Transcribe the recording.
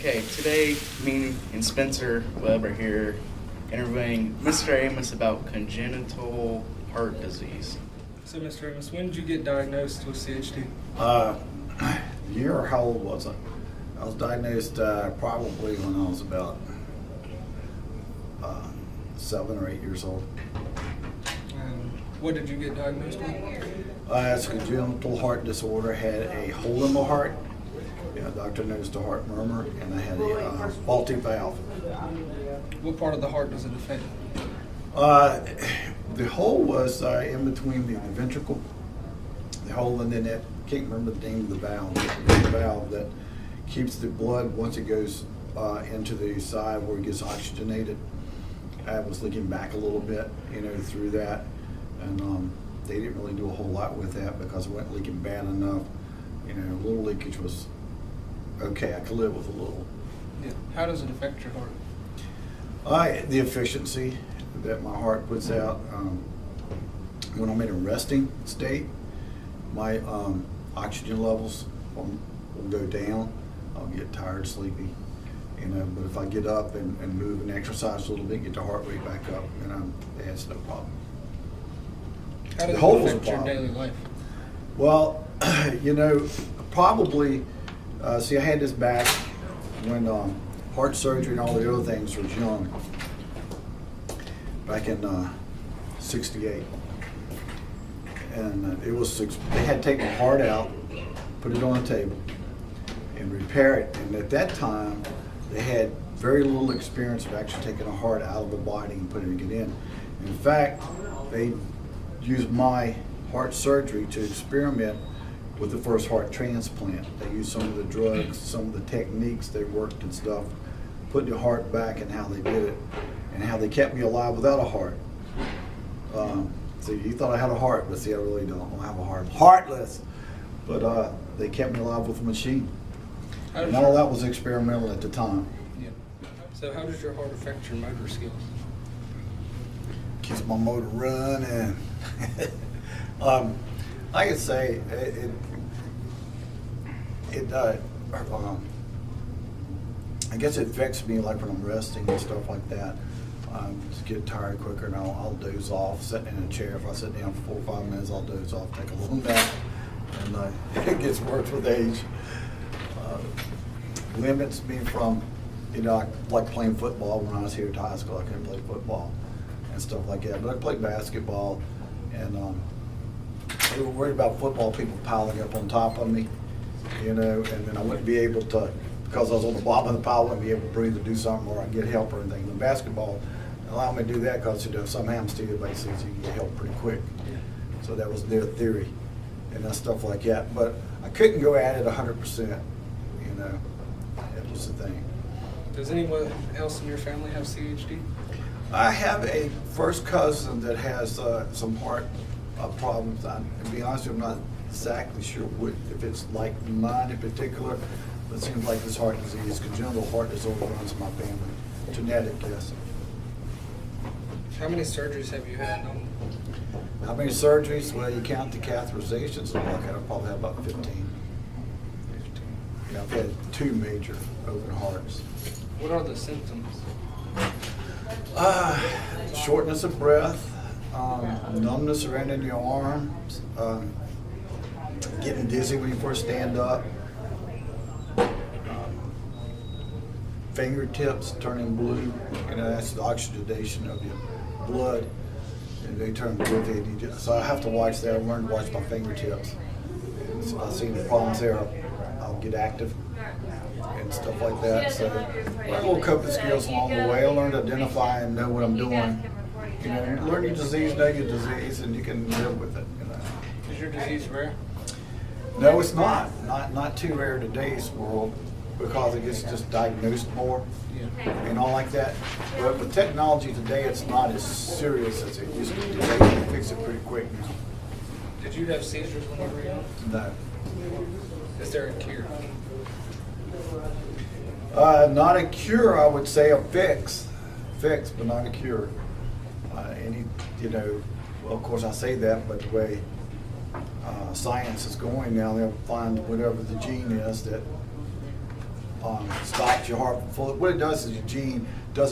Okay, today me and Spencer Webb are here interviewing Mr. Amos about congenital heart disease. So, Mr. Amos, when did you get diagnosed with CHD? How old was I? I was diagnosed probably when I was about 7 or 8 years old. And what did you get diagnosed with? It's a congenital heart disorder. Had a hole in my heart. The doctor noticed a heart murmur, and I had a faulty valve. What part of the heart does it affect? The hole was in between the ventricle, the hole, and then that, can't remember the name of the valve. The valve that keeps the blood, once it goes into the side where it gets oxygenated. I was leaking back a little bit, through that, and they didn't really do a whole lot with that because it wasn't leaking bad enough. A little leakage was okay. I could live with a little. Yeah. How does it affect your heart? The efficiency that my heart puts out. When I'm in a resting state, my oxygen levels will go down. I'll get tired, sleepy. But if I get up and move and exercise a little bit, get the heart rate back up, it's no problem. How does it affect your daily life? Well, probably, I had this back when heart surgery and all the other things was young, back in '68. And they had to take my heart out, put it on a table, and repair it. And at that time, they had very little experience of actually taking a heart out of the body and putting it in. In fact, they used my heart surgery to experiment with the first heart transplant. They used some of the drugs, some of the techniques they worked and stuff, putting the heart back and how they did it, and how they kept me alive without a heart. You thought I had a heart, but I really don't have a heart. Heartless! But they kept me alive with a machine. And all that was experimental at the time. Yeah. So how does your heart affect your motor skills? Keeps my motor running. I could say I guess it affects me like when I'm resting and stuff like that. Just get tired quicker, and I'll doze off, sitting in a chair. If I sit down for 4 or 5 minutes, I'll doze off, take a little nap, and it gets worse with age. Limits me from, I like playing football. When I was here at high school, I couldn't play football and stuff like that. But I played basketball, and they were worried about football people piling up on top of me, and then I wouldn't be able to, because I was on the bottom of the pile, I wouldn't be able to breathe or do something, or I'd get help or anything. The basketball allowed me to do that because, some happens to you, basically, so you can get help pretty quick. So that was their theory, and stuff like that. But I couldn't go at it 100%, That was the thing. Does anyone else in your family have CHD? I have a first cousin that has some heart problems. To be honest with you, I'm not exactly sure if it's like mine in particular, but it seems like this heart disease, congenital heart disorder, runs in my family. Genetic, yes. How many surgeries have you had? How many surgeries? Well, you count the catheterizations, so I probably have about 15. Yeah, I've had 2 major open hearts. What are the symptoms? Shortness of breath, numbness around in your arms, getting dizzy when you first stand up, fingertips turning blue, that's the oxygenation of your blood, and they turn blue. So I have to watch that. I learned to watch my fingertips. And so I see the problems there, I'll get active and stuff like that. So I learned little coping skills along the way. I learned to identify and know what I'm doing. Learn your disease, know your disease, and you can live with it. Is your disease rare? No, it's not. Not too rare in today's world because it gets just diagnosed more and all like that. But with technology today, it's not as serious as it used to be. They can fix it pretty quick now. Did you have seizures when you were young? No. Is there a cure? Not a cure, I would say a fix, but not a cure. Well, of course I say that, but the way science is going now, they'll find whatever the gene is that stops your heart. What it does is your gene doesn't